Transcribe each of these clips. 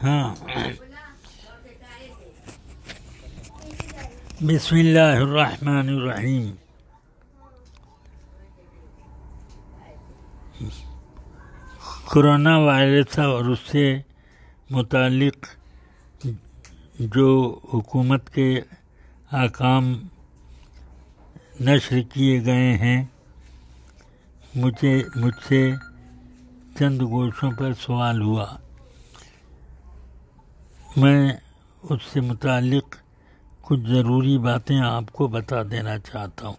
ہاں، بسم اللہ الرحمن الرحیم۔ کرونا وائرس اور اس سے متعلق جو حکومت کے احکام نشر کیے گئے ہیں، مجھ سے چند گوشوں پر سوال ہوا۔ میں اس سے متعلق کچھ ضروری باتیں آپ کو بتا دینا چاہتا ہوں۔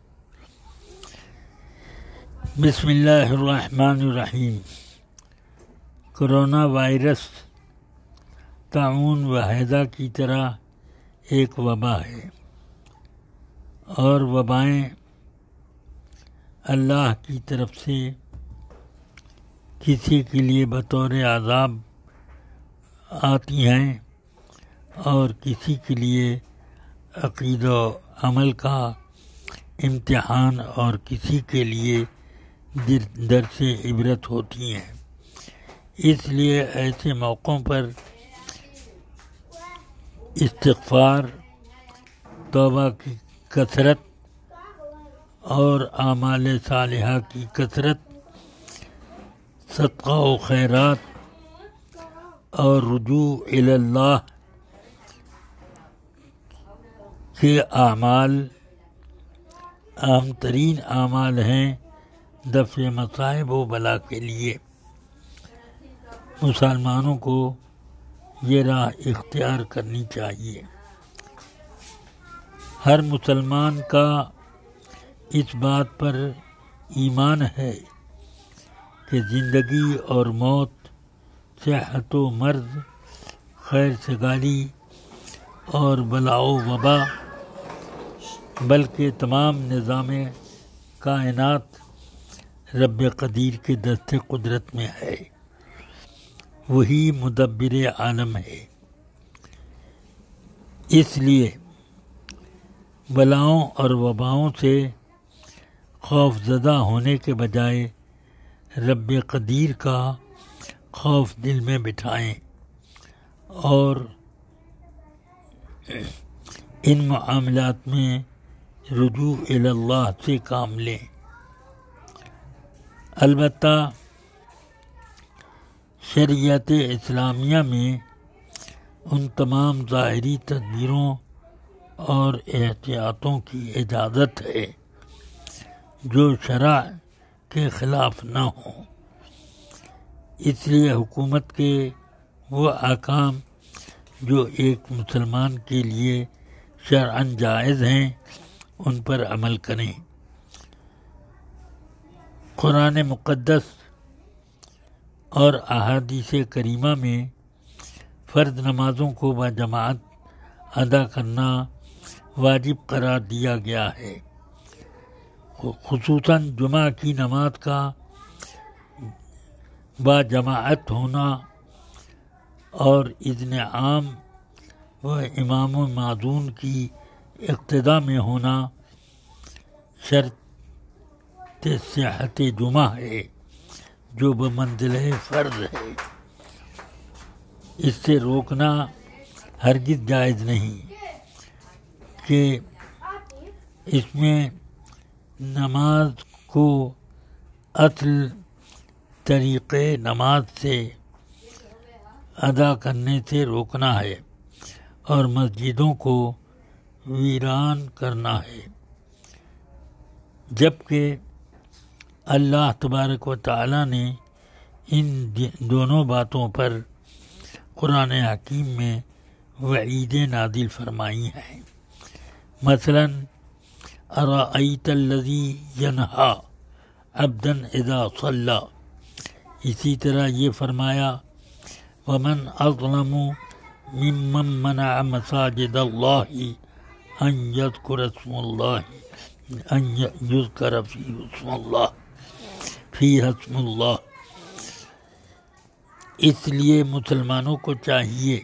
بسم اللہ الرحمن الرحیم۔ کرونا وائرس طاعون و ہیضہ کی طرح ایک وبا ہے، اور وبائیں اللہ کی طرف سے کسی کے لیے بطور عذاب آتی ہیں اور کسی کے لیے عقید و عمل کا امتحان اور کسی کے لیے درس عبرت ہوتی ہیں۔ اس لیے ایسے موقعوں پر استغفار، توبہ کی کثرت اور اعمال صالحہ کی کثرت، صدقہ و خیرات اور رجوع الی اللہ کے اعمال اہم ترین اعمال ہیں دفع مصائب و بلا کے لیے۔ مسلمانوں کو یہ راہ اختیار کرنی چاہیے۔ ہر مسلمان کا اس بات پر ایمان ہے کہ زندگی اور موت، صحت و مرض، خیر سگالی اور بلا و وبا، بلکہ تمام نظام کائنات رب قدیر کے دست قدرت میں ہے۔ وہی مدبر عالم ہے۔ اس لیے بلاؤں اور وباؤں سے خوف زدہ ہونے کے بجائے رب قدیر کا خوف دل میں بٹھائیں اور ان معاملات میں رجوع الی اللہ سے کام لیں۔ البتہ شریعت اسلامیہ میں ان تمام ظاہری تدبیروں اور احتیاطوں کی اجازت ہے جو شرع کے خلاف نہ ہوں۔ اس لیے حکومت کے وہ احکام جو ایک مسلمان کے لیے شرعاً جائز ہیں، ان پر عمل کریں۔ قرآن مقدس اور احادیث کریمہ میں فرض نمازوں کو بجماعت ادا کرنا واجب قرار دیا گیا ہے۔ خصوصاً جمعہ کی نماز کا باجماعت ہونا اور اذن عام و امام و معذون کی اقتداء میں ہونا شرط صحت جمعہ ہے، جو بمنزلہ فرض ہے۔ اس سے روکنا ہرگز جائز نہیں کہ اس میں نماز کو اصل طریقے نماز سے ادا کرنے سے روکنا ہے اور مسجدوں کو ویران کرنا ہے، جبکہ اللہ تبارک و تعالی نے ان دونوں باتوں پر قرآن حکیم میں وعیدیں نازل فرمائی ہیں۔ مثلاً ارأیت الذی ینہا عبدا اذا صلی، اسی طرح یہ فرمایا ومن اظلم ممن منع مساجد اللہ ان یذکر اسم اللہ ان یذکر فیہا اسم اللہ۔ اس لیے مسلمانوں کو چاہیے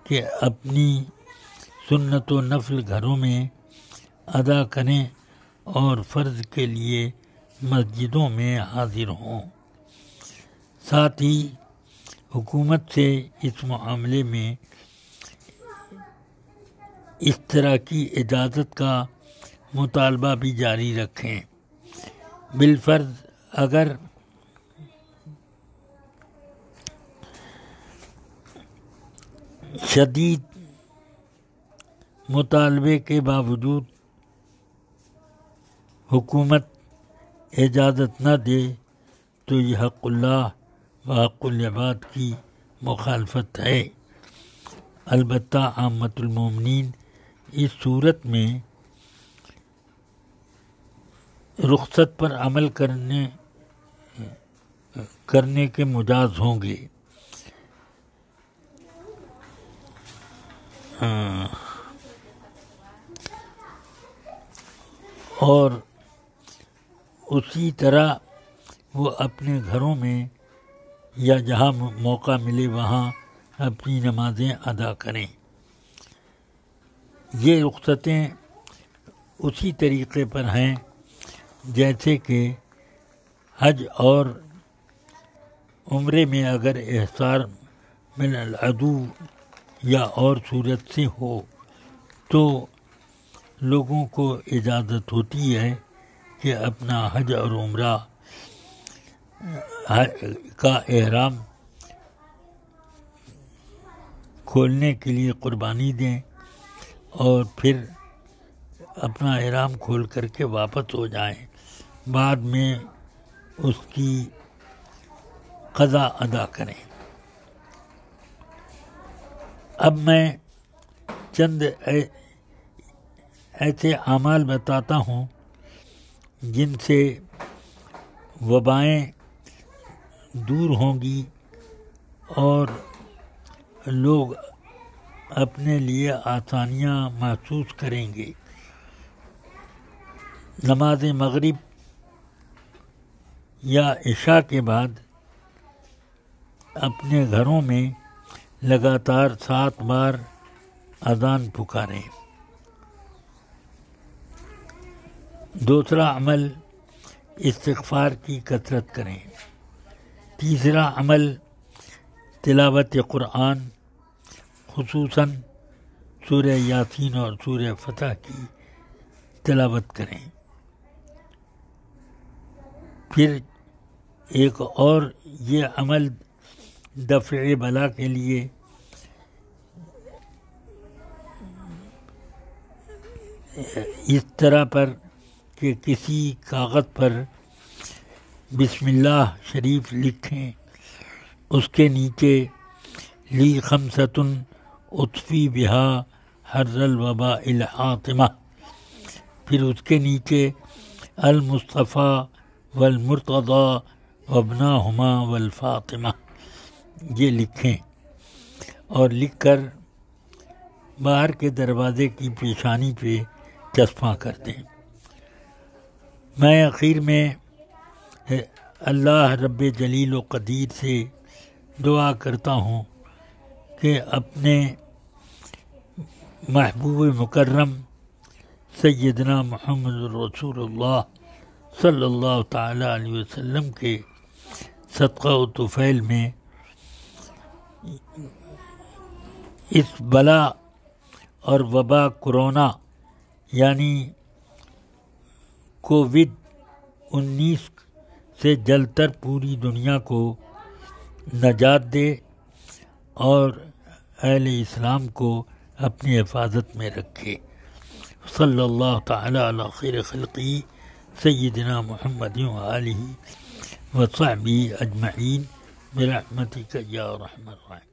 کہ اپنی سنت و نفل گھروں میں ادا کریں اور فرض کے لیے مسجدوں میں حاضر ہوں۔ ساتھ ہی حکومت سے اس معاملے میں اس طرح کی اجازت کا مطالبہ بھی جاری رکھیں۔ بالفرض اگر شدید مطالبے کے باوجود حکومت اجازت نہ دے تو یہ حق اللہ و حق العباد کی مخالفت ہے۔ البتہ عامۃ المومنین اس صورت میں رخصت پر عمل کرنے کے مجاز ہوں گے۔ اور اسی طرح وہ اپنے گھروں میں یا جہاں موقع ملے وہاں اپنی نمازیں ادا کریں۔ یہ رخصتیں اسی طریقے پر ہیں جیسے کہ حج اور عمرے میں اگر احصار من العدو یا اور صورت سے ہو تو لوگوں کو اجازت ہوتی ہے کہ اپنا حج اور عمرہ کا احرام کھولنے کے لیے قربانی دیں اور پھر اپنا احرام کھول کر کے واپس ہو جائیں، بعد میں اس کی قضا ادا کریں۔ اب میں چند ایسے اعمال بتاتا ہوں جن سے وبائیں دور ہوں گی اور لوگ اپنے لیے آسانیاں محسوس کریں گے۔ نماز مغرب یا عشاء کے بعد اپنے گھروں میں لگاتار 7 بار اذان پکاریں۔ دوسرا عمل استغفار کی کثرت کریں۔ تیسرا عمل تلاوت قرآن، خصوصاً سورہ یاسین اور سورہ فتح کی تلاوت کریں۔ پھر ایک اور یہ عمل دفع بلا کے لیے اس طرح پر کہ کسی کاغذ پر بسم اللہ شریف لکھیں، اس کے نیچے لی خمسۃ اطفی بہا حر الوباء الحاطمہ، پھر اس کے نیچے المصطفیٰ والمرتضیٰ وابناہما والفاطمہ، یہ لکھیں اور لکھ کر باہر کے دروازے کی پیشانی پہ چسپاں کر دیں۔ میں آخر میں اللہ رب جلیل و قدیر سے دعا کرتا ہوں کہ اپنے محبوب مکرم سیدنا محمد رسول اللہ صلی اللہ تعالی علیہ وسلم کے صدقہ و طفیل میں اس بلا اور وبا کرونا یعنی کووڈ-19 سے جل تر پوری دنیا کو نجات دے اور اہل اسلام کو اپنی حفاظت میں رکھے۔ صلی اللہ تعالی علی خیر خلقی سیدنا محمد وآلہ وصحبہ اجمعین برحمتک یا ارحم الراحمین۔